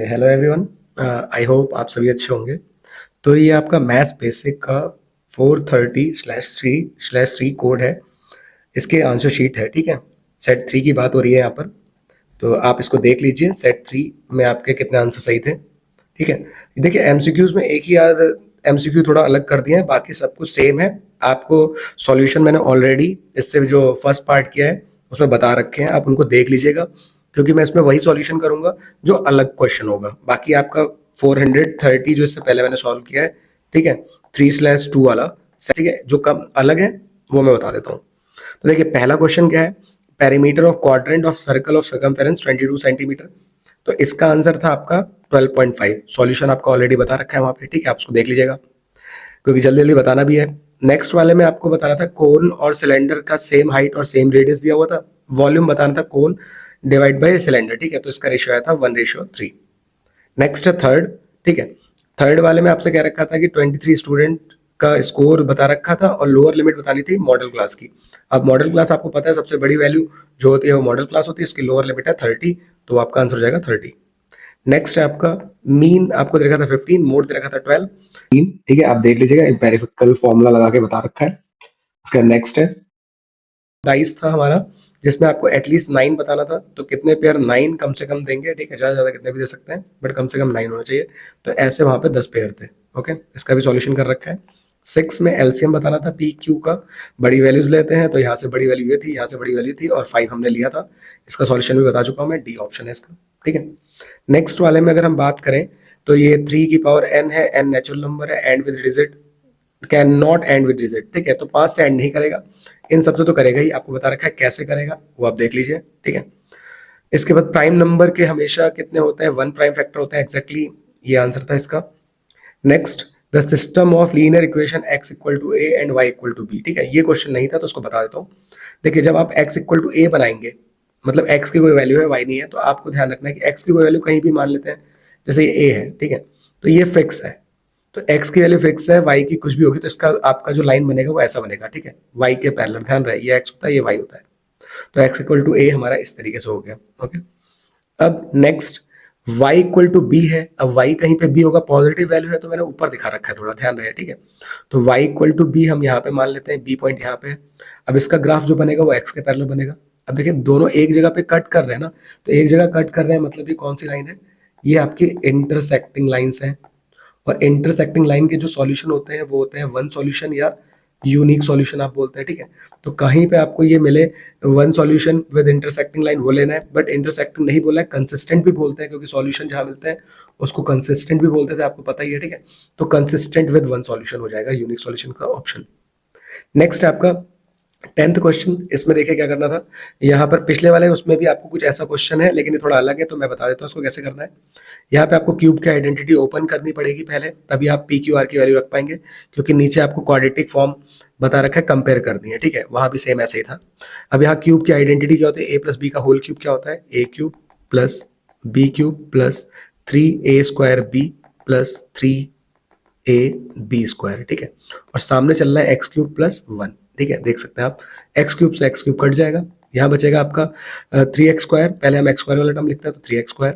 Hello everyone. I hope आप सभी अच्छे होंगे। तो ये आपका मैथ्स बेसिक का 430/3/3 कोड है। इसके आंसर शीट है, ठीक है। सेट 3 की बात हो रही है यहाँ पर, तो आप इसको देख लीजिए। सेट 3 में आपके कितने आंसर सही थे, ठीक है। देखिए एमसीक्यूज में एक ही याद, एमसीक्यू थोड़ा अलग कर दिए हैं, बाकी सब कुछ सेम है। आपको सॉल्यूशन मैंने ऑलरेडी इससे जो फर्स्ट पार्ट किया है उसमें बता रखे हैं, आप उनको देख लीजिएगा, क्योंकि मैं इसमें वही सॉल्यूशन करूंगा जो अलग क्वेश्चन होगा। बाकी आपका 430 जो इससे पहले मैंने सॉल्व किया है, ठीक है, 3/2 वाला, ठीक है, जो कम अलग है वो मैं बता देता हूँ। तो देखिए पहला क्वेश्चन क्या है, perimeter of quadrant of circle of circumference 22 centimetre. तो इसका आंसर था आपका 12.5। सॉल्यूशन आपका ऑलरेडी बता रखा है वहां पे, ठीक है, आप उसको देख लीजिएगा क्योंकि जल्दी जल्दी बताना भी है। नेक्स्ट वाले में आपको बताना था कोन और सिलेंडर का सेम हाइट और सेम रेडियस दिया हुआ था। वॉल्यूम बताना था कोन डिवाइड बाय सिलेंडर, ठीक है, तो इसका रेशियो आया था 1:3। नेक्स्ट है थर्ड, ठीक है। थर्ड वाले में आपसे कह रखा था कि 23 स्टूडेंट का स्कोर बता रखा था और लोअर लिमिट बतानी थी मॉडल क्लास की। अब मॉडल क्लास आपको पता है सबसे बड़ी वैल्यू जो होती है वो मॉडल क्लास होती है, उसकी लोअर लिमिट है 30, तो आपका आंसर हो जाएगा 30। नेक्स्ट है आपका मीन, आपको दे रखा था 15, मोड दे रखा था 12, ठीक है, आप देख लीजिएगा, एम्पिरिकल फॉर्मूला लगा के बता रखा है। उसका नेक्स्ट है डाइस था हमारा, जिसमें आपको एटलीस्ट 9 बताना था, तो कितने पेयर 9 कम से कम देंगे, ठीक है, ज्यादा ज्यादा कितने भी दे सकते हैं बट कम से कम 9 होना चाहिए। तो ऐसे वहां पे 10 पेयर थे। ओके, इसका भी सॉल्यूशन कर रखा है। 6 में एलसीएम बताना था पी क्यू का, बड़ी वैल्यूज लेते हैं, तो यहाँ से बड़ी वैल्यू ये थी, यहाँ से बड़ी वैल्यू थी, और 5 हमने लिया था। इसका सॉल्यूशन भी बता चुका हूँ मैं, डी ऑप्शन है इसका, ठीक है। नेक्स्ट वाले में अगर हम बात करें तो ये 3 की पावर n है, n नेचुरल नंबर है, and with digit, can not and with digit, ठीक है, तो 5 से एंड नहीं करेगा, इन सबसे तो करेगा ही। आपको बता रखा है कैसे करेगा वो आप देख लीजिए, ठीक है। इसके बाद प्राइम नंबर के हमेशा कितने होते हैं, 1 प्राइम फैक्टर होता है, एग्जैक्टली ये आंसर था इसका। Next, the system of linear equation x equal to A and y equal to B, ठीक है, ये क्वेश्चन नहीं था तो उसको बता देता हूँ। देखिए जब आप x इक्वल टू ए बनाएंगे, मतलब x की कोई वैल्यू है y नहीं है, तो आपको ध्यान रखना है कि x की कोई वैल्यू कहीं भी मान लेते हैं, जैसे ये a है, ठीक है, तो ये फिक्स है, तो x की वैल्यू फिक्स है, y की कुछ भी होगी, तो इसका आपका जो लाइन बनेगा वो ऐसा बनेगा, ठीक है, y के पैरेलल, ध्यान रहे ये x होता है ये y होता है। तो x इक्वल टू ए हमारा इस तरीके से हो गया। ओके, अब next y equal to B है। अब y कहीं पे b होगा, पॉजिटिव वैल्यू है तो मैंने ऊपर दिखा रखा है, थोड़ा ध्यान रहे, ठीक है। तो y इक्वल टू बी हम यहाँ पे मान लेते हैं, b पॉइंट यहाँ पे है। अब इसका ग्राफ जो बनेगा वो x के पैरेलल बनेगा। अब देखिए दोनों एक जगह पे कट कर रहे हैं ना, तो एक जगह कट कर रहे हैं मतलब ये कौन सी लाइन है, ये आपकी इंटरसेक्टिंग लाइन्स हैं। और इंटरसेक्टिंग लाइन के जो सॉल्यूशन होते हैं वो होते हैं वन सॉल्यूशन या यूनिक सॉल्यूशन आप बोलते हैं, ठीक है। तो कहीं पे आपको ये मिले one solution with intersecting line वो लेना है, बट इंटरसेक्टिंग नहीं बोला है, कंसिस्टेंट भी बोलते हैं, क्योंकि सॉल्यूशन जहां मिलते हैं उसको कंसिस्टेंट भी बोलते थे, आपको पता ही है, ठीक है। तो कंसिस्टेंट विद वन सॉल्यूशन हो जाएगा यूनिक सॉल्यूशन का ऑप्शन। नेक्स्ट है आपका 10th क्वेश्चन। इसमें देखिए क्या करना था, यहाँ पर पिछले वाले उसमें भी आपको कुछ ऐसा क्वेश्चन है, लेकिन ये थोड़ा अलग है, तो मैं बता देता हूँ इसको कैसे करना है। यहाँ पे आपको क्यूब की आइडेंटिटी ओपन करनी पड़ेगी पहले, तभी आप पी क्यू आर की वैल्यू रख पाएंगे, क्योंकि नीचे आपको क्वाड्रेटिक फॉर्म बता रखा है, कंपेयर करनी है, ठीक है, वहां भी सेम ऐसे ही था। अब यहाँ क्यूब की आइडेंटिटी क्या होती है, ए प्लस बी का होल क्यूब क्या होता है, A cube plus B cube plus 3a² B plus 3ab², ठीक है, और सामने चल रहा है एक्स क्यूब प्लस 1, ठीक है, देख सकते हैं आप, एक्स क्यूब से एक्स क्यूब कट जाएगा, यहाँ बचेगा आपका 3x²। पहले हम x² वाला टर्म लिखते हैं तो 3x²,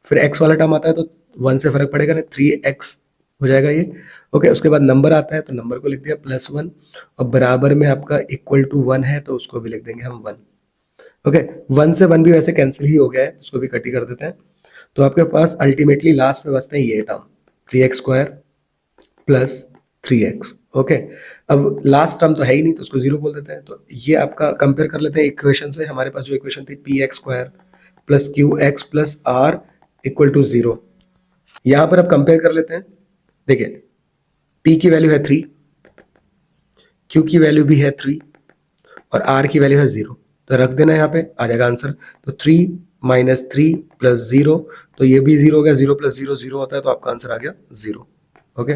फिर x वाला टर्म आता है तो 1 से फर्क पड़ेगा नहीं, 3x हो जाएगा ये। ओके, उसके बाद नंबर आता है तो नंबर को लिख दिया +1, और बराबर में आपका इक्वल टू 1 है तो उसको भी लिख देंगे हम 1। ओके, 1 से 1 भी वैसे कैंसिल ही हो गया है, उसको भी कट ही कर देते हैं। तो आपके पास अल्टीमेटली लास्ट में बचते हैं ये term 3x² plus 3x। Okay, अब लास्ट टर्म तो है ही नहीं तो उसको 0 बोल देते हैं। तो ये आपका कंपेयर कर लेते हैं इक्वेशन से। हमारे पास जो इक्वेशन थी px² plus qx plus r equal to 0, यहां पर अब कंपेयर कर लेते हैं। देखिए p की वैल्यू है 3, q की वैल्यू भी है 3, और r की वैल्यू है 0, तो रख देना, यहाँ पे आ जाएगा आंसर। तो 3 माइनस 3 प्लस 0, तो ये भी 0 हो गया, 0 प्लस 0 0 होता है, तो आपका आंसर आ गया 0। ओके,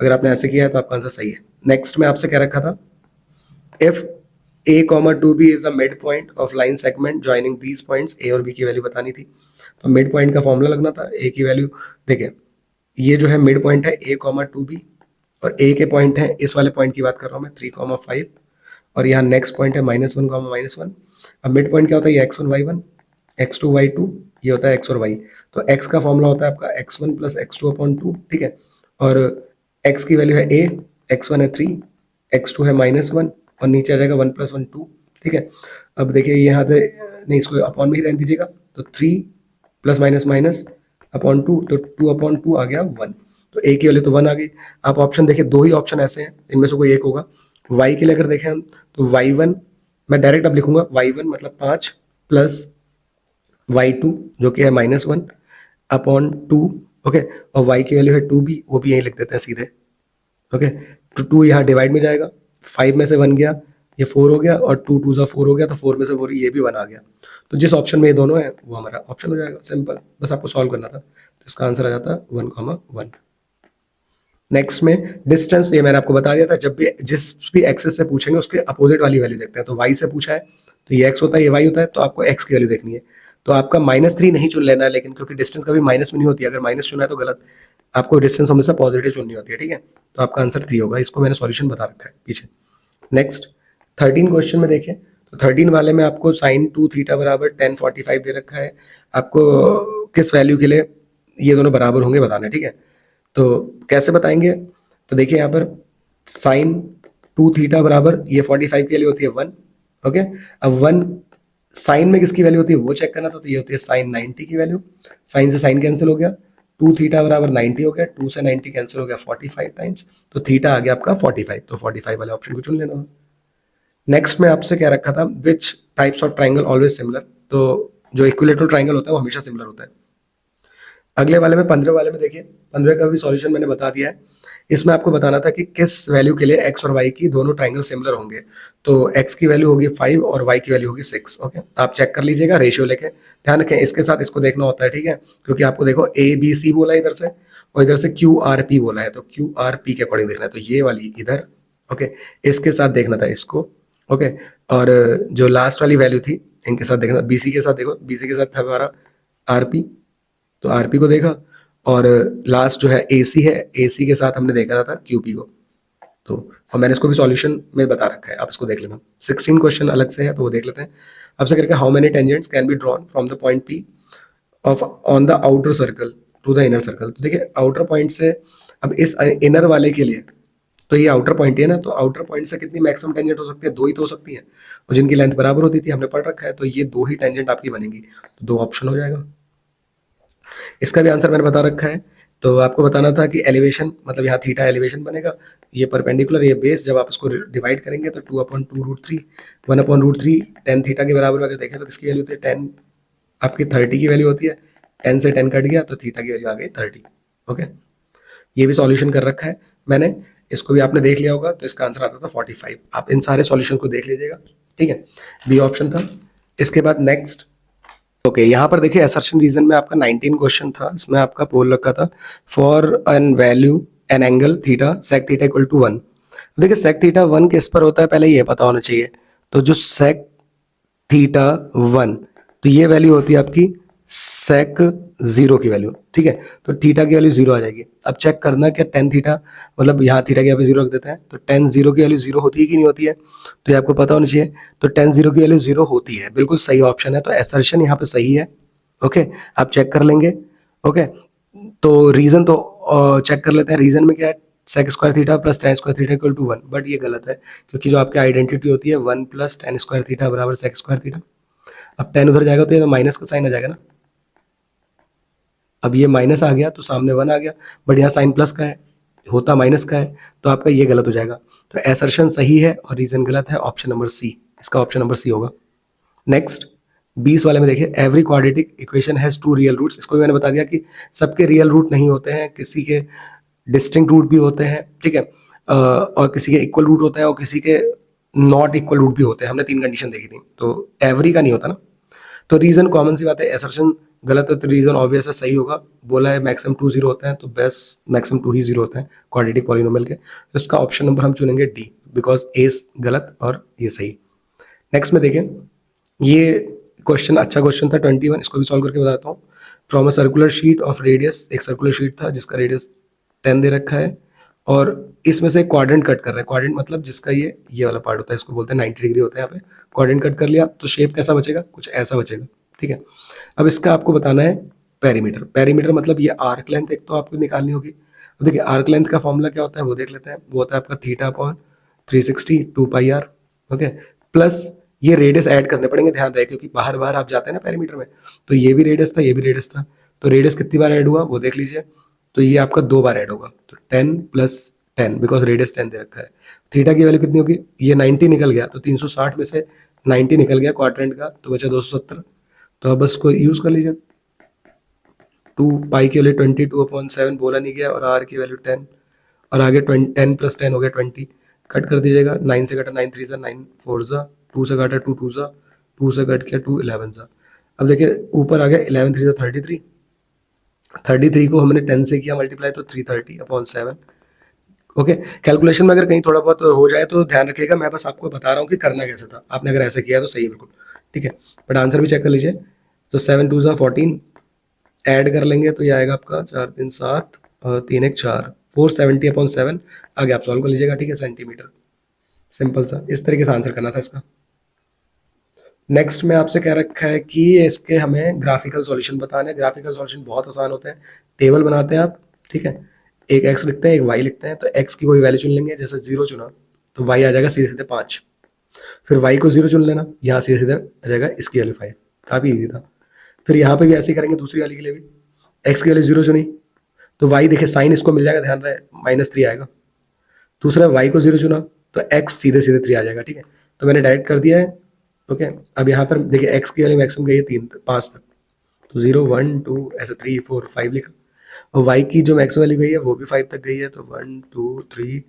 अगर आपने ऐसे किया है तो आपका आंसर सही है। नेक्स्ट में आपसे कह रखा था if a, two B is the mid point of line segment joining these points, a और b की वैल्यू बतानी थी। तो मिड पॉइंट का फॉर्मूला लगना था, a की वैल्यू, देखिए ये जो है मिड पॉइंट है a, 2b, और a के पॉइंट है, इस वाले पॉइंट की बात कर रहा हूँ मैं, 3, 5, और यहाँ नेक्स्ट पॉइंट है -1, -1। अब मिड पॉइंट क्या होता है, ये x1 y1, x2 y2, ये होता है x और y। तो x का फॉर्मूला होता है आपका x1 प्लस x2 अपॉन 2, ठीक है। और x की वैल्यू है a, x1 है 3, x2 है -1 और नीचे आ जाएगा 1 प्लस 1 2, ठीक है। अब देखिए यहाँ पे नहीं, इसको अपॉन में ही रहने दीजिएगा, तो 3 प्लस माइनस माइनस अपॉन 2, तो 2 अपॉन 2 आ गया 1। तो a की वैल्यू तो 1 आ गई। आप ऑप्शन देखिए, दो ही ऑप्शन ऐसे हैं, इनमें से कोई एक होगा। y के लिए अगर देखें हम, तो y1 मैं डायरेक्ट अब लिखूंगा, y1 मतलब 5 प्लस y2 जो कि है -1 अपॉन 2, ओके। और y की वैल्यू है 2b, वो भी यहीं लिख देते हैं सीधे, ओके। तो 2 यहाँ डिवाइड में जाएगा, 5 में से 1 गया, ये 4 हो गया, और 2 2 4 हो गया, तो 4 में से 4 ये भी 1 आ गया। तो जिस ऑप्शन में ये दोनों है वो हमारा ऑप्शन हो जाएगा, सिंपल, बस आपको सॉल्व करना था। तो इसका आंसर आ जाता 1,1। नेक्स्ट में डिस्टेंस, ये मैंने आपको बता दिया था, जब भी जिस भी एक्सेस से पूछेंगे उसके अपोजिट वाली वैल्यू देखते हैं। तो y से पूछा है तो ये x होता है, ये y होता है, तो आपको x की वैल्यू देखनी है। तो आपका -3 नहीं चुन लेना है, लेकिन क्योंकि डिस्टेंस कभी माइनस में नहीं होती है, अगर माइनस चुना है तो गलत, आपको डिस्टेंस हमेशा पॉजिटिव चुननी होती है, ठीक है। तो आपका आंसर 3 होगा, इसको मैंने सॉल्यूशन बता रखा है पीछे। नेक्स्ट 13 क्वेश्चन में देखिए, तो 13 वाले में आपको साइन 2 थीटा बराबर 1045 दे रखा है। आपको किस वैल्यू के लिए ये दोनों बराबर होंगे बताना है, ठीक है। तो कैसे बताएंगे, तो देखिए यहाँ पर साइन 2 थीटा बराबर ये 45 की वैल्यू होती है 1, ओके। अब 1 साइन में किसकी वैल्यू होती है वो चेक करना था, तो ये होती है साइन 90 की वैल्यू। साइन से साइन कैंसिल हो गया, 2 थीटा बराबर 90 हो गया, 2 से 90 कैंसिल हो गया 45 टाइम्स, तो थीटा आ गया आपका 45, तो 45 वाले ऑप्शन को चुन लेना था। नेक्स्ट में आपसे क्या रखा था, which types of triangle always similar, तो जो इक्विलेटरल ट्राइंगल होता है वो हमेशा सिमिलर होता है। अगले वाले में 15 वाले में देखिए, 15 का भी सॉल्यूशन मैंने बता दिया है। इसमें आपको बताना था कि किस वैल्यू के लिए x और y की दोनों ट्राइंगल सिमिलर होंगे। तो x की वैल्यू होगी 5 और y की वैल्यू होगी 6, ओके। आप चेक कर लीजिएगा रेशियो लेके, ध्यान रखें इसके साथ इसको देखना होता है, ठीक है। क्योंकि आपको देखो ABC बोला है इधर से, और इधर से QRP बोला है, तो QRP के अकॉर्डिंग देखना है, तो ये वाली इधर, ओके, इसके साथ देखना था इसको, ओके। और जो लास्ट वाली वैल्यू थी इनके साथ देखना, BC के साथ देखो, BC के साथ था हमारा RP, तो आरपी को देखा, और लास्ट जो है एसी है, एसी के साथ हमने देखा था क्यूपी को। तो और मैंने इसको भी सॉल्यूशन में बता रखा है, आप इसको देख लेना। 16 क्वेश्चन अलग से है तो वो देख लेते हैं। आपसे करके how many tangents can be drawn from the point P of on the outer circle to the inner circle. तो देखिए आउटर पॉइंट से, अब इस इनर वाले के लिए तो ये आउटर पॉइंट है ना, तो आउटर पॉइंट से कितनी मैक्सिमम टेंजेंट हो सकती है, 2 ही तो हो सकती है, और जिनकी लेंथ बराबर होती थी हमने पढ़ रखा है, तो ये 2 ही टेंजेंट आपकी बनेगी, तो 2 ऑप्शन हो जाएगा। इसका भी आंसर मैंने बता रखा है। तो आपको बताना था कि एलिवेशन, मतलब यहाँ थीटा एलिवेशन बनेगा, ये परपेंडिकुलर, ये बेस, जब आप इसको डिवाइड करेंगे तो 2/2√3, 1/√3 10 थीटा के बराबर अगर देखें तो किसकी वैल्यू होती है 10, आपकी 30 की वैल्यू होती है, 10 से 10 कट गया तो थीटा की वैल्यू आ गई 30, ओके। ये भी सॉल्यूशन कर रखा है मैंने, इसको भी आपने देख लिया होगा, तो इसका आंसर आता था 45। आप इन सारे सॉल्यूशन को देख लीजिएगा, ठीक है। बी ऑप्शन था। इसके बाद नेक्स्ट, ओके, यहाँ पर देखिए असर्शन रीजन में आपका 19 क्वेश्चन था, इसमें आपका पोल रखा था for an value an angle theta sec theta equal to 1। देखिए सेक थीटा 1 किस पर होता है पहले ये पता होना चाहिए। तो जो सेक थीटा 1, तो ये वैल्यू होती है आपकी सेक 0 की वैल्यू, ठीक है। तो थीटा की वैल्यू 0 आ जाएगी। अब चेक करना कि टेन थीटा, मतलब यहाँ थीटा की यहाँ पे 0 रख देते हैं, तो टेन 0 की वैल्यू 0 होती है कि नहीं होती है, तो ये आपको पता होना चाहिए। तो टेन 0 की वैल्यू 0 होती है, बिल्कुल सही ऑप्शन है, तो एसर्शन यहाँ पे सही है, ओके। आप चेक कर लेंगे, ओके। तो रीजन तो चेक कर लेते हैं, रीजन में क्या है, sec square theta plus tan square theta equal to 1, but ये गलत है, क्योंकि जो आपकी आइडेंटिटी होती है 1 प्लस टेन स्क्वायर थीटा बराबर सेक स्क्वायर थीटा। अब 10 उधर जाएगा तो ये माइनस का साइन आ जाएगा ना, अब ये माइनस आ गया तो सामने 1 आ गया, बट यहाँ साइन प्लस का है, होता माइनस का है, तो आपका ये गलत हो जाएगा। तो एसर्शन सही है और रीजन गलत है, ऑप्शन नंबर सी, इसका ऑप्शन नंबर सी होगा। नेक्स्ट 20 वाले में देखिए, every quadratic equation has 2 real roots. इसको भी मैंने बता दिया कि सबके रियल रूट नहीं होते हैं, किसी के डिस्टिंक्ट रूट भी होते हैं, ठीक है, और किसी के इक्वल रूट होते हैं और किसी के नॉट इक्वल रूट भी होते हैं, हमने 3 कंडीशन देखी थी, तो एवरी का नहीं होता ना। तो रीजन कॉमन सी बात है, एसर्शन गलत है तो रीजन ऑब्वियस है सही होगा। बोला है मैक्सिमम 2 0 होते हैं, तो बेस्ट मैक्सिमम 2 ही 0 होते हैं क्वाड्रेटिक पॉलिनोमियल के, तो इसका ऑप्शन नंबर हम चुनेंगे डी, बिकॉज ए गलत और ये सही। नेक्स्ट में देखें, ये क्वेश्चन अच्छा क्वेश्चन था 21, इसको भी सॉल्व करके बताता हूँ। From a circular sheet of radius, एक सर्कुलर शीट था जिसका रेडियस 10 दे रखा है, और इसमें से क्वाड्रेंट कट कर रहे हैं। क्वाड्रेंट मतलब जिसका ये वाला पार्ट होता है, इसको बोलते हैं 90 डिग्री होता है, यहाँ पे क्वाड्रेंट कट कर लिया तो शेप कैसा बचेगा, कुछ ऐसा बचेगा, ठीक है। अब इसका आपको बताना है पेरीमीटर। पेरीमीटर मतलब ये आर्क लेंथ एक तो आपको निकालनी होगी। अब देखिए आर्क लेंथ का फॉर्मूला क्या होता है वो देख लेते हैं। वो होता है आपका theta upon 360 2 pi R. Okay, plus ये रेडियस ऐड करने पड़ेंगे, ध्यान रहे, क्योंकि बाहर बाहर आप जाते हैं ना पेरीमीटर में, तो ये भी रेडियस था, ये भी रेडियस था, तो रेडियस कितनी बार ऐड हुआ वो देख लीजिए। तो ये आपका 2 बार ऐड होगा, तो 10 + 10, बिकॉज रेडियस 10 दे रखा है। थीटा की वैल्यू कितनी होगी, ये 90 निकल गया, तो 360 में से 90 निकल गया क्वाड्रेंट का, तो बचा 270। तो अब बस को यूज कर लीजिए। 2 पाई की वैल्यू 22/7 बोला नहीं गया, और आर की वैल्यू 10, और आगे 10 + 10 हो गया 20। कट कर दीजिएगा, 9 से कटा 9 3 सा 9 4 सा, 2 से काटा 2 2 सा, 2 से कट किया 2 11 सा। अब देखिए ऊपर आ गया 11 3 सा 33। 33 को हमने 10 से किया मल्टीप्लाई, तो 330/7। ओके, कैलकुलेशन में अगर कहीं थोड़ा बहुत हो जाए तो ध्यान रखिएगा, मैं बस आपको बता रहा हूँ कि करना कैसे था। आपने अगर ऐसे किया तो सही है बिल्कुल, ठीक है। बट आंसर भी चेक कर लीजिए। तो 7 2 सा 14 ऐड कर लेंगे तो ये आएगा आपका 4 3 7 और 3 1 4, 470/7। आगे आप सॉल्व कर लीजिएगा, ठीक है, सेंटीमीटर। सिंपल सा, इस तरीके से आंसर करना था इसका। नेक्स्ट में आपसे कह रखा है कि इसके हमें ग्राफिकल सॉल्यूशन बताना है। ग्राफिकल सॉल्यूशन बहुत आसान होते हैं। टेबल बनाते हैं आप, ठीक है, एक एक्स लिखते हैं एक वाई लिखते हैं। तो एक्स की कोई वैल्यू चुन लेंगे, जैसे 0 चुना तो वाई आ जाएगा सीधे सीधे 5। फिर वाई को 0 चुन लेना, यहाँ सीधे सीधे आ जाएगा इसकी वैल्यू 5। काफ़ी ईजी था। फिर यहाँ पे भी ऐसे ही करेंगे, दूसरी वाली के लिए भी एक्स की वैल्यू 0 चुनी तो वाई देखिए साइन इसको मिल जाएगा, ध्यान रहे, -3 आएगा। दूसरा वाई को 0 चुना तो एक्स सीधे सीधे 3 आ जाएगा, ठीक है। तो मैंने डायरेक्ट कर दिया है। ओके, अब यहाँ पर देखिए एक्स की वैल्यू मैक्सिमम गई है 3 5 तक, तो 0 1 2 ऐसे 3 4 5 लिखा। और वाई की जो मैक्सिमम वैल्यू गई है वो भी 5 तक गई है, तो 1 2 3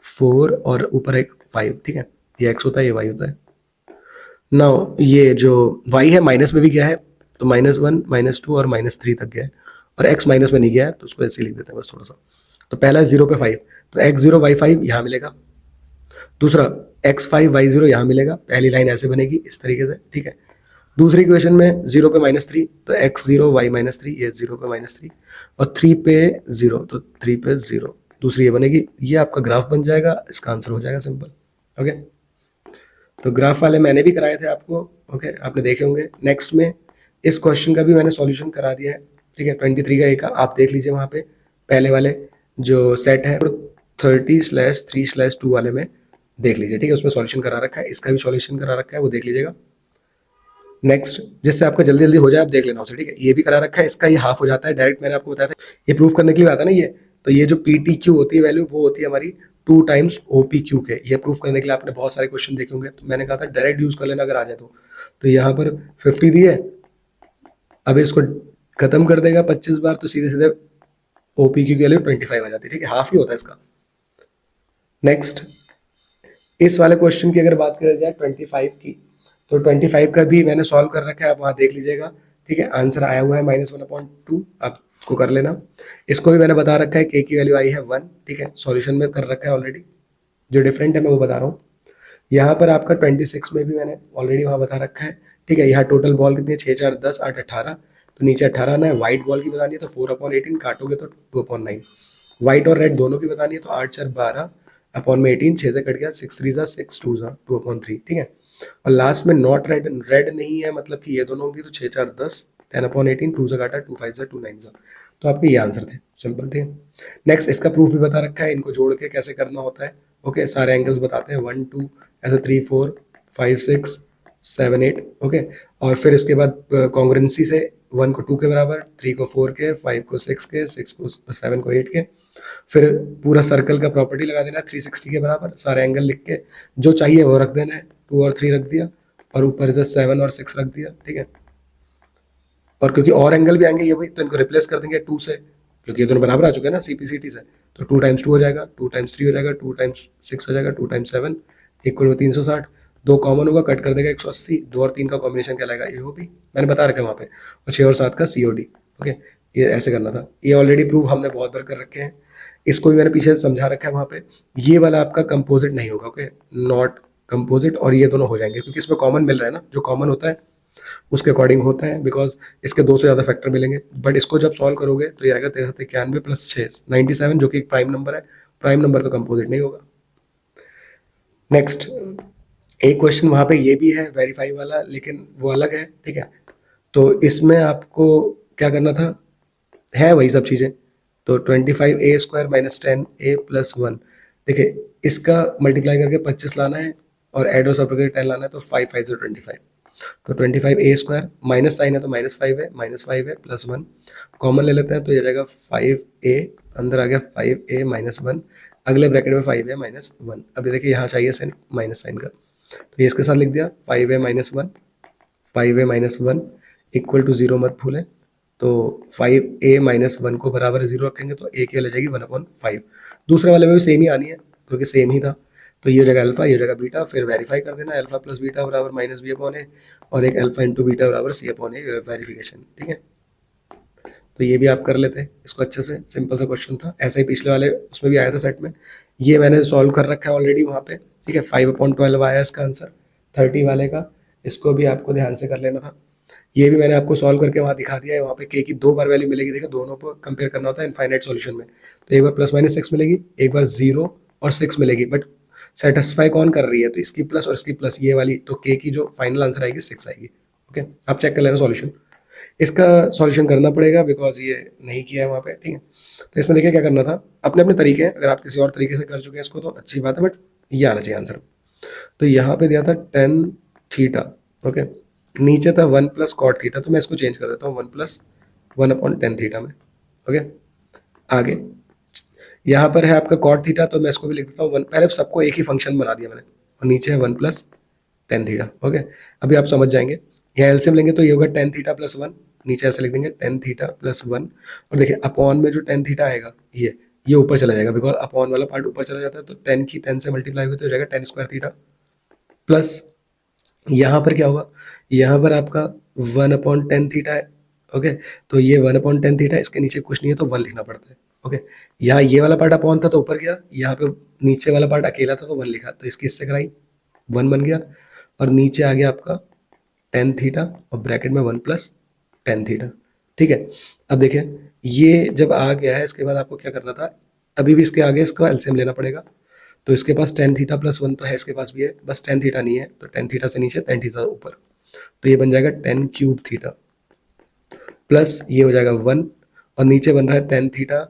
4 और ऊपर एक 5, ठीक है। ये एक्स होता है, ये वाई होता है। नाउ ये जो वाई है माइनस में भी गया है, तो -1 -2 और -3 तक गया है, और एक्स माइनस में नहीं गया है, तो उसको ऐसे ही लिख देते हैं बस थोड़ा सा। तो पहला है 0 पे 5, तो x0 y5 यहाँ मिलेगा। दूसरा x5 y0 यहाँ मिलेगा। पहली लाइन ऐसे बनेगी इस तरीके से, ठीक है। दूसरी इक्वेशन में 0 पे -3, तो x0 y-3, ये 0 पे -3, और 3 पे 0, तो 3 पे 0। दूसरी ये बनेगी, ये आपका ग्राफ बन जाएगा, इसका आंसर हो जाएगा सिंपल। ओके, तो ग्राफ वाले मैंने भी कराए थे आपको, ओके, आपने देखे होंगे। नेक्स्ट में इस क्वेश्चन का भी मैंने सॉल्यूशन करा दिया है, ठीक है। 23 का एक आप देख लीजिए, वहाँ पे पहले वाले जो सेट है 30/3/2 वाले में देख लीजिए, ठीक है, उसमें सॉल्यूशन करा रखा है। इसका भी सॉल्यूशन करा रखा है, वो देख लीजिएगा। नेक्स्ट, जिससे आपका जल्दी जल्दी हो जाए, आप देख लेना उसे, ठीक है। ये भी करा रखा है, इसका ये हाफ हो जाता है डायरेक्ट, मैंने आपको बताया था ये प्रूफ करने के लिए आता है ना ये। तो ये जो PTQ होती है वैल्यू, वो होती है हमारी 2 टाइम्स OPQ के। ये प्रूफ करने के लिए आपने बहुत सारे क्वेश्चन देखे होंगे, तो मैंने कहा था डायरेक्ट यूज कर लेना अगर आ जाए तो यहाँ पर 50 दी है, अब इसको खत्म कर देगा 25 बार, तो सीधे सीधे OPQ की वैल्यू 25 आ जाती है, ठीक है, हाफ ही होता है इसका। नेक्स्ट, इस वाले क्वेश्चन की अगर बात करें जाए 25 की, तो 25 का भी मैंने सॉल्व कर रखा है, आप वहाँ देख लीजिएगा, ठीक है। आंसर आया हुआ है -1/2, आप इसको कर लेना। इसको भी मैंने बता रखा है, k की वैल्यू आई है 1, ठीक है, सॉल्यूशन में कर रखा है ऑलरेडी। जो डिफरेंट है मैं वो बता रहा हूँ। यहाँ पर आपका 26 में भी मैंने ऑलरेडी वहाँ बता रखा है, ठीक है। यहाँ टोटल बॉल कितनी है, 6 4 10 8 18, तो नीचे 18 आना है। व्हाइट बॉल की बतानी है तो 4/18, काटोगे तो 2/9। व्हाइट और रेड दोनों की बतानी है तो 8 4 12 अपॉन में 18, 6 से कट गया, 6 3 सा 6 2 सा 2/3, ठीक है। और लास्ट में नॉट रेड, रेड नहीं है मतलब कि ये दोनों होंगी, तो 6 4 10 10/18, 2 से काटा 2 5 सा 2 9 सा। तो आपके ये आंसर थे, सिंपल, ठीक है। नेक्स्ट, इसका प्रूफ भी बता रखा है, इनको जोड़ के कैसे करना होता है। ओके, सारे एंगल्स बताते हैं, 1 2 ऐसे 3 4 5 6 7 8, ओके। और फिर इसके बाद कॉन्ग्रुएंसी से 1 को 2 के बराबर, 3 को 4 के, 5 को 6 के, 6 को 7 को 8 के। फिर पूरा सर्कल का प्रॉपर्टी लगा देना है 360 के बराबर, सारे एंगल लिख के जो चाहिए वो रख देना है। 2 और 3 रख दिया, और ऊपर से 7 और 6 रख दिया, ठीक है। और क्योंकि और एंगल भी आएंगे ये भाई, तो इनको रिप्लेस कर देंगे 2 से, क्योंकि ये दोनों बराबर आ चुके हैं ना CPCT से। तो 2 × 2 हो जाएगा, 2 × 3 हो जाएगा, 2 × 6 हो जाएगा, 2 × 7 इक्वल में 360। 2 कॉमन होगा, कट कर देगा 180। 2 और 3 का कॉम्बिनेशन कहलाएगा AOB, मैंने बता रखा है वहाँ पे। और 6 और 7 का COD, ओके। ये ऐसे करना था, ये ऑलरेडी प्रूव हमने बहुत बार कर रखे हैं। इसको भी मैंने पीछे समझा रखा है वहाँ पे। ये वाला आपका कंपोजिट नहीं होगा, ओके, नॉट कंपोजिट, और ये दोनों हो जाएंगे क्योंकि इसमें कॉमन मिल रहा है ना, जो कॉमन होता है उसके अकॉर्डिंग होता है, बिकॉज इसके 2 से ज़्यादा फैक्टर मिलेंगे। बट इसको जब सॉल्व करोगे तो ये आएगा 93 + 6 97, जो कि एक प्राइम नंबर है। प्राइम नंबर तो कंपोजिट नहीं होगा। नेक्स्ट, एक क्वेश्चन वहाँ पे ये भी है वेरीफाई वाला, लेकिन वो अलग है, ठीक है। तो इसमें आपको क्या करना था, है वही सब चीज़ें। तो 25a² माइनस 10a प्लस 1, देखिए इसका मल्टीप्लाई करके 25 लाना है और एड और सब करके 10 लाना है, तो 5 5 से 25। तो 25a² माइनस साइन है तो -5 है प्लस 1 कॉमन ले लेते हैं, तो ये जाएगा 5a, अंदर आ गया 5a माइनस 1, अगले ब्रैकेट में 5a माइनस 1। अब ये देखिए यहाँ चाहिए साइन माइनस साइन का, तो ये इसके साथ लिख दिया 5a minus 1, 5a minus 1 equal to 0 मत भूलें। तो 5a माइनस 1 को बराबर 0 रखेंगे तो a की वैल्यू जाएगी 1/5। दूसरे वाले में भी सेम ही आनी है क्योंकि सेम ही था। तो ये हो जाएगा अल्फा, ये हो जाएगा बीटा, फिर वेरीफाई कर देना अल्फा प्लस बीटा बराबर माइनस बी अपॉन ए, और एक अल्फा इंटू बीटा बराबर सी अपॉन ए, वेरिफिकेशन। ठीक है, तो ये भी आप कर लेते हैं इसको अच्छे से, सिंपल सा क्वेश्चन था, ऐसा ही पिछले वाले उसमें भी आया था सेट में। ये मैंने सॉल्व कर रखा है ऑलरेडी वहाँ पे। ठीक है, 5/12 आया इसका आंसर 30 वाले का, इसको भी आपको ध्यान से कर लेना था। ये भी मैंने आपको सॉल्व करके वहाँ दिखा दिया है, वहाँ पे के की 2 बार वैल्यू मिलेगी। देखिए दोनों को कंपेयर करना होता है इनफाइनाइट सॉल्यूशन में, तो एक बार प्लस माइनस 6 मिलेगी, एक बार 0 और 6 मिलेगी, बट सेटिस्फाई कौन कर रही है, तो इसकी प्लस और इसकी प्लस, ये वाली, तो के की जो फाइनल आंसर आएगी 6 आएगी। ओके, आप चेक कर लेना सॉल्यूशन, इसका सॉल्यूशन करना पड़ेगा बिकॉज ये नहीं किया है वहाँ पे। ठीक है, तो इसमें देखिए क्या करना था, अपने अपने तरीके हैं, अगर आप किसी और तरीके से कर चुके हैं इसको तो अच्छी बात है, बट ये आना चाहिए आंसर। तो यहाँ पे दिया था टेन थीटा, ओके, नीचे था 1 प्लस कॉट थीटा, तो मैं इसको चेंज कर देता हूँ 1 प्लस 1/10 थीटा में। ओके, आगे यहाँ पर है आपका कॉट थीटा, तो मैं इसको भी लिख देता हूँ 1, पहले सबको एक ही फंक्शन बना दिया मैंने, और नीचे है 1 प्लस 10 थीटा। ओके, अभी आप समझ जाएंगे, यहाँ एलसीएम लेंगे तो ये होगा 10 थीटा प्लस 1, नीचे ऐसे लिख देंगे 10 थीटा प्लस 1, और देखिए अपॉन में जो 10 थीटा आएगा ये ऊपर चला जाएगा, बिकॉज अपॉन वाला पार्ट ऊपर चला जाता है, तो 10 की 10 से मल्टीप्लाई हुई तो हो जाएगा 10 स्क्वायर थीटा, प्लस यहाँ पर क्या होगा, यहाँ पर आपका 1/10 थीटा है। ओके, तो ये 1/10 थीटा, इसके नीचे कुछ नहीं है तो 1 लिखना पड़ता है। ओके, यहाँ ये वाला पार्ट अपॉन था तो ऊपर गया, यहाँ पे नीचे वाला पार्ट अकेला था तो 1 लिखा, तो इसकी इससे कराई 1 बन गया, और नीचे आ गया आपका 10 थीटा और ब्रैकेट में 1 प्लस 10 थीटा। ठीक है, अब देखिए ये जब आ गया है, इसके बाद आपको क्या करना था, अभी भी इसके आगे इसका एलसीएम लेना पड़ेगा। तो इसके पास 10 थीटा प्लस 1 तो है, इसके पास भी है, बस 10 थीटा नहीं है, तो 10 थीटा से नीचे 10 थीटा ऊपर, तो ये बन जाएगा 10 क्यूब थीटा, प्लस ये हो जाएगा 1, और नीचे बन रहा है 10 थीटा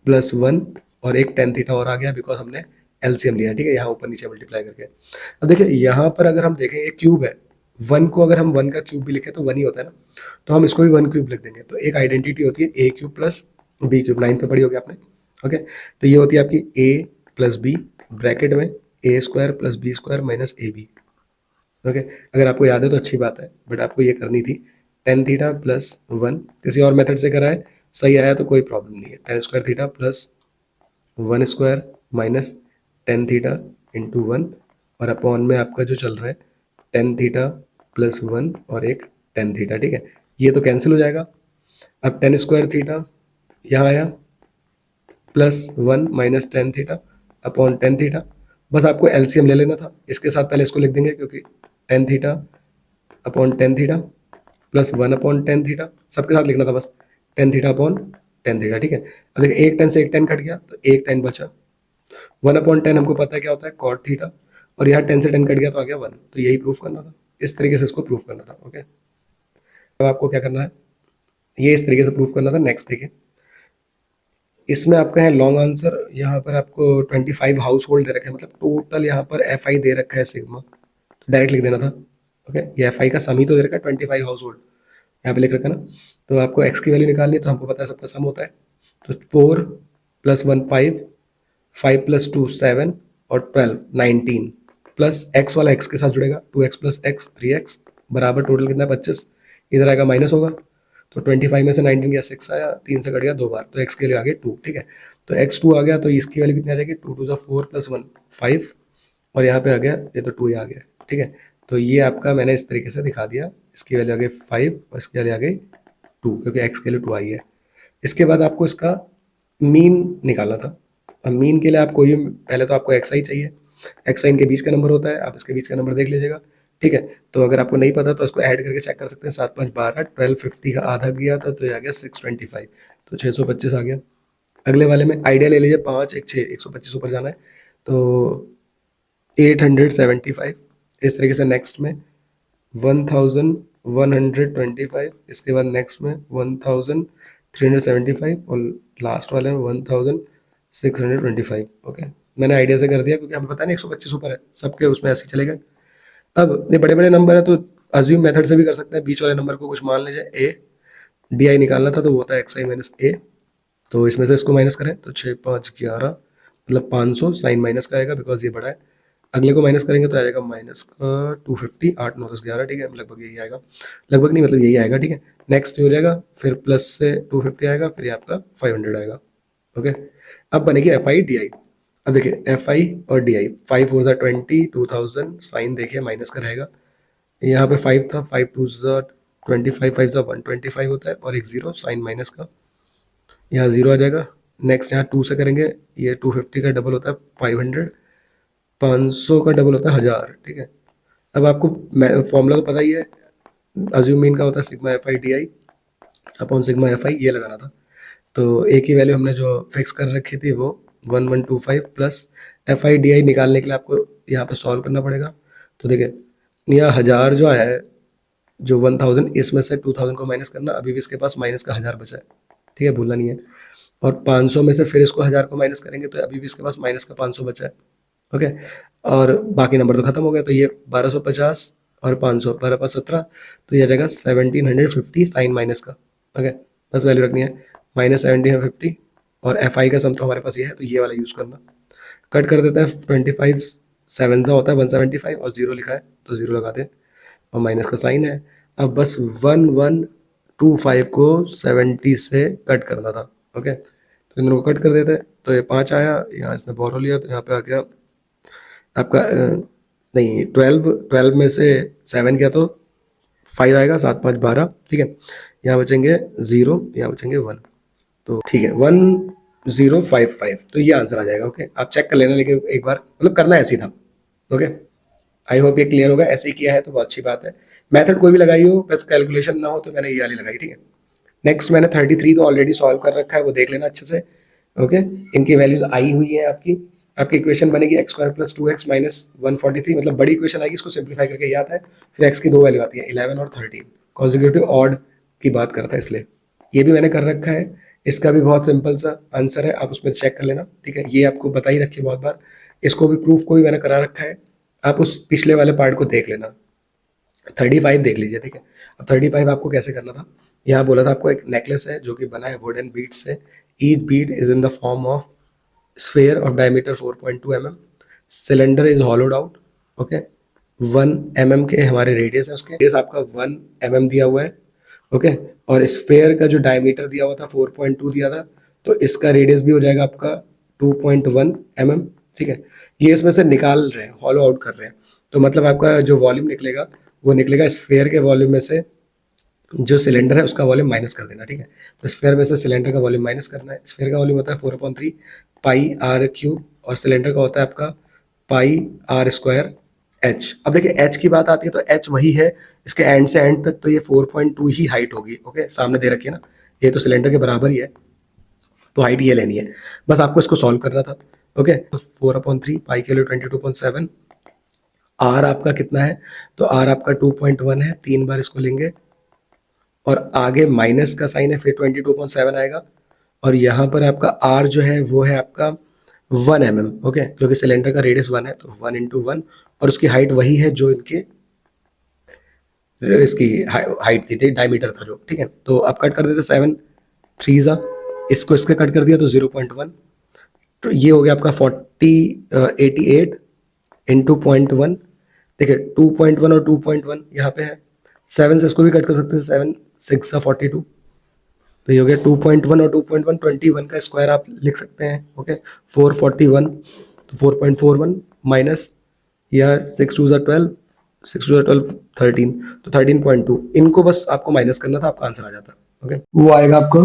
प्लस 1, और एक 10 थीटा और आ गया बिकॉज हमने एलसीएम लिया। ठीक है, यहाँ ऊपर नीचे मल्टीप्लाई करके। अब देखिए यहाँ पर अगर हम देखें ये क्यूब है, 1 को अगर हम 1 का क्यूब भी लिखें तो 1 ही होता है ना, तो हम इसको भी 1 क्यूब लिख देंगे, तो एक आइडेंटिटी होती है a cube plus b cube, 9th पे पढ़ी होगी आपने। ओके, तो ये होती है आपकी a प्लस बी, ब्रैकेट में a² plus b² minus ab। Okay, अगर आपको याद है तो अच्छी बात है, बट आपको ये करनी थी 10 थीटा प्लस 1, किसी और मेथड से करा है, सही आया तो कोई प्रॉब्लम नहीं है, 10 square theta plus 1 square minus 10 theta into 1, और अपॉन में आपका जो चल रहा है 10 थीटा प्लस 1 और एक 10 थीटा। ठीक है, ये तो कैंसिल हो जाएगा। अब 10 स्क्वायर थीटा यहाँ आया plus 1 minus 10 theta upon 10 theta, बस आपको एलसीएम ले लेना था, इसके साथ पहले इसको लिख देंगे क्योंकि 10 theta upon 10 theta plus 1/10 theta, सबके साथ लिखना था बस 10 थीटा अपॉन 10 थीटा। ठीक है, अब देखिए एक 10 से एक 10 कट गया तो एक 10 बचा, 1/10 हमको पता है क्या होता है कॉट थीटा, और यहाँ 10 से 10 कट गया तो आ गया 1, तो यही प्रूफ करना था, इस तरीके से इसको प्रूफ करना था। ओके, अब आपको क्या करना है, ये इस तरीके से प्रूफ करना था। नेक्स्ट देखिए, इसमें आपका है लॉन्ग आंसर, यहाँ पर आपको 25 हाउस होल्ड दे रखा है, मतलब टोटल यहाँ पर FI दे रखा है सिग्मा, तो डायरेक्ट लिख देना था। ओके, ये FI का सम ही तो दे रखा है 25 हाउस होल्ड, यहाँ पे लिख रखा है ना, तो आपको x की वैल्यू निकालनी है, तो हमको पता है सबका सम होता है, तो 4 प्लस 1 5, 5 प्लस 2 7, और 12 19, प्लस x वाला x के साथ जुड़ेगा, 2x प्लस x 3x बराबर टोटल कितना है 25, इधर आएगा माइनस होगा, तो 25 में से 19 गया 6 आया, 3 से कट गया 2 बार, तो x के लिए आ गया 2। ठीक है, तो x2 आ गया, तो इसकी वैल्यू कितनी आ जाएगी, 2 2 4 प्लस 1 5, और यहाँ पे आ गया ये तो 2 ही आ गया। ठीक है, तो ये आपका मैंने इस तरीके से दिखा दिया, इसकी वैल्यू आ गई 5 और इसकी वैल्यू आ गई 2, क्योंकि x के लिए 2 आई है। इसके बाद आपको इसका मीन निकालना था। अब मीन के लिए आप कोई पहले तो आपको xi चाहिए, xi इनके बीच का नंबर होता है, आप इसके बीच का नंबर देख लीजिएगा। ठीक है, तो अगर आपको नहीं पता तो इसको ऐड करके चेक कर सकते हैं, 7 5 12, 1250 का आधा किया था तो ये आ गया 625, तो 625 आ गया। अगले वाले में आइडिया ले लीजिए, 5 1 6, 125 ऊपर जाना है, तो 875। इस तरीके से नेक्स्ट में 1000 125, इसके बाद नेक्स्ट में 1375 और लास्ट वाले में 1625। ओके, मैंने आइडिया से कर दिया क्योंकि हमें पता नहीं 125 ऊपर है, सबके उसमें ऐसे ही चलेगा। अब ये बड़े बड़े नंबर है तो अज्यूम मेथड से भी कर सकते हैं। बीच वाले नंबर को कुछ मान लीजिए ए, डी आई निकालना था तो वो होता है एक्स आई माइनस ए। तो इसमें से इसको माइनस करें तो 6 5 11, मतलब 500 साइन माइनस का आएगा बिकॉज ये बड़ा है। अगले को माइनस करेंगे तो आ जाएगा माइनस का 250, 8 9 10 11, ठीक है, लगभग यही आएगा, लगभग नहीं मतलब यही आएगा, ठीक है। नेक्स्ट हो जाएगा, फिर प्लस से 250 आएगा, फिर ये आपका 500 आएगा। ओके, अब बनेगी एफ आई डी आई। अब देखिए एफ आई और डी आई, 5 4 ज़ा 20, 2000 साइन देखिए माइनस का रहेगा। यहाँ पे 5 था, 5 2 ज़ा 25, 5 ज़ा 125 होता है और एक जीरो साइन माइनस का, यहाँ जीरो आ जाएगा। नेक्स्ट यहाँ 2 से करेंगे, ये 250 का डबल होता है 500, 500 का डबल होता है 1000, ठीक है। अब आपको फॉर्मूला तो पता ही है, अज्यूम मीन का होता है sigma F I D I upon sigma F I, ये लगाना था। तो ए की वैल्यू हमने जो फिक्स कर रखी थी वो 1125 plus F I D I निकालने के लिए आपको यहाँ पे सॉल्व करना पड़ेगा। तो देखिए यहाँ 1000 जो आया है, जो 1000, इसमें से 2000 को माइनस करना, अभी भी इसके पास माइनस का 1000 बचा है, ठीक है, भूलना नहीं है। और 500 में से फिर इसको 1000 को माइनस करेंगे तो अभी भी इसके पास माइनस का 500 बचा है। ओके, और बाकी नंबर तो खत्म हो गया, तो ये 1250 और 500, 12 5 17, तो ये आ जाएगा 1750 साइन माइनस का। ओके, बस वैल्यू रखनी है माइनस 1750, और एफ आई का सम तो हमारे पास ये है तो ये वाला यूज़ करना। कट कर देते हैं, 25 7 सा होता है 175 और जीरो लिखा है तो जीरो लगा दें और माइनस का साइन है। अब बस 1125 को 70 से कट करना था। ओके, तो इन दोनों को कट कर देते हैं, तो ये 5 आया, यहाँ इसने बोरो लिया तो यहाँ पे आ गया आपका नहीं 12 में से 7 गया तो 5 आएगा, 7 5 12, ठीक है। यहाँ बचेंगे 0, यहाँ बचेंगे 1, तो ठीक है 1055, तो ये आंसर आ जाएगा। ओके, आप चेक कर लेना, लेकिन एक बार मतलब करना ऐसे ही था। ओके, आई होप ये क्लियर होगा। ऐसे ही किया है तो बहुत अच्छी बात है। मेथड कोई भी लगाई हो, बस कैलकुलेशन ना हो, तो मैंने ये वाली लगाई, ठीक है। नेक्स्ट मैंने 33 तो ऑलरेडी सॉल्व कर रखा है, वो देख लेना अच्छे से। ओके, इनकी वैल्यूज आई हुई है आपकी। आपकी इक्वेशन बनेगी x square plus 2x minus 143, मतलब बड़ी इक्वेशन आएगी, इसको सिंप्लीफाई करके ये आता है। फिर x की दो वैल्यू आती है 11 और 13, कॉन्जिक्यूटिव ऑड की बात करता है, इसलिए ये भी मैंने कर रखा है। इसका भी बहुत सिंपल सा आंसर है, आप उसमें चेक कर लेना, ठीक है। ये आपको बता ही रखी है बहुत बार, इसको भी प्रूफ को भी मैंने करा रखा है, आप उस पिछले वाले पार्ट को देख लेना। 35 देख लीजिए, ठीक है। अब 35 आपको कैसे करना था, यहाँ बोला था आपको एक नेकलेस है जो कि बना है वुडन बीड से। Each Beed is in the form of sphere of diameter 4.2 mm, cylinder is hollowed out. Okay, 1 mm के हमारे रेडियस है, उसके रेडियस आपका 1 mm दिया हुआ है। ओके, और स्फेयर का जो डायमीटर दिया हुआ था 4.2 दिया था, तो इसका रेडियस भी हो जाएगा आपका 2.1 mm, ठीक है। ये इसमें से निकाल रहे हैं, हॉलो आउट कर रहे हैं, तो मतलब आपका जो वॉल्यूम निकलेगा वो निकलेगा स्फेयर के वॉल्यूम में से जो सिलेंडर है उसका वॉल्यूम माइनस कर देना, ठीक है। तो स्फेयर में से सिलेंडर का वॉल्यूम माइनस करना है। स्फेयर का वॉल्यूम होता है 4/3 पाई आर क्यूब, और सिलेंडर का होता है आपका पाई आर स्क्वायर एच। अब देखिए एच की बात आती है तो एच वही है, इसके एंड से एंड तक तो ये 4.2 ही हाइट होगी। ओके, सामने दे रखी है ना, ये तो सिलेंडर के बराबर ही है, तो हाइट ये लेनी है, बस आपको इसको सॉल्व करना था। ओके, तो 4/3 पाई के लिए 22.7, आर आपका कितना है, तो आर आपका 2.1 है, 3 बार इसको लेंगे और आगे माइनस का साइन है, फिर 22.7 आएगा, और यहाँ पर आपका आर जो है वो है आपका 1 mm। ओके, क्योंकि सिलेंडर का रेडियस 1 है तो 1 × 1, और उसकी हाइट वही है जो इनके इसकी हाइट थी, डायमीटर था जो, ठीक है। तो आप कट कर देते 7 3 ज़ा, इसको इसके कट कर दिया तो 0.1, तो ये हो गया आपका 88 इंटू 0.1। देखिए 2.1 और 2.1 यहाँ पे है, 7 से इसको भी कट कर सकते हैं, 7 6 42, तो ये हो गया 2.1 और 2.1, 21 का स्क्वायर आप लिख सकते हैं। ओके, 441, तो 4.41 माइनस या 6 2 12, 6 2 12 13, तो 13.2, इनको बस आपको माइनस करना था, आपका आंसर आ जाता। ओके, वो आएगा आपका,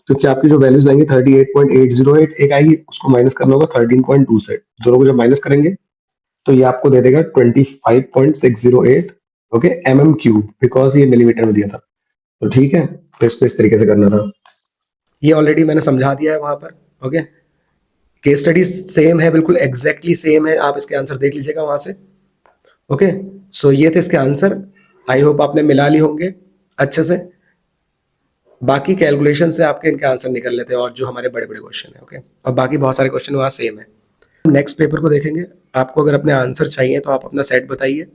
क्योंकि आपकी जो वैल्यूज आएंगी 38.808 एक आएगी, उसको माइनस करना होगा 13.2 से, दोनों को जब माइनस करेंगे तो ये आपको दे देगा 25.608। ओके, mm3, बिकॉज ये मिलीमीटर में दिया था, तो ठीक है। तो इसको इस तरीके से करना था, ये ऑलरेडी मैंने समझा दिया है वहां पर। ओके, केस स्टडी सेम है, बिल्कुल एग्जैक्टली सेम है, आप इसके आंसर देख लीजिएगा वहां से। ओके, सो ये थे इसके आंसर। आई होप आपने मिला ली होंगे अच्छे से। बाकी कैलकुलेशन से आपके इनके आंसर निकल लेते हैं, और जो हमारे बड़े बड़े क्वेश्चन है, ओके। और बाकी बहुत सारे क्वेश्चन वहाँ सेम है। नेक्स्ट पेपर को देखेंगे। आपको अगर अपने आंसर चाहिए तो आप अपना सेट बताइए,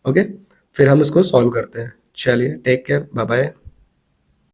ओके, फिर हम इसको सॉल्व करते हैं। चलिए, टेक केयर, बाय बाय।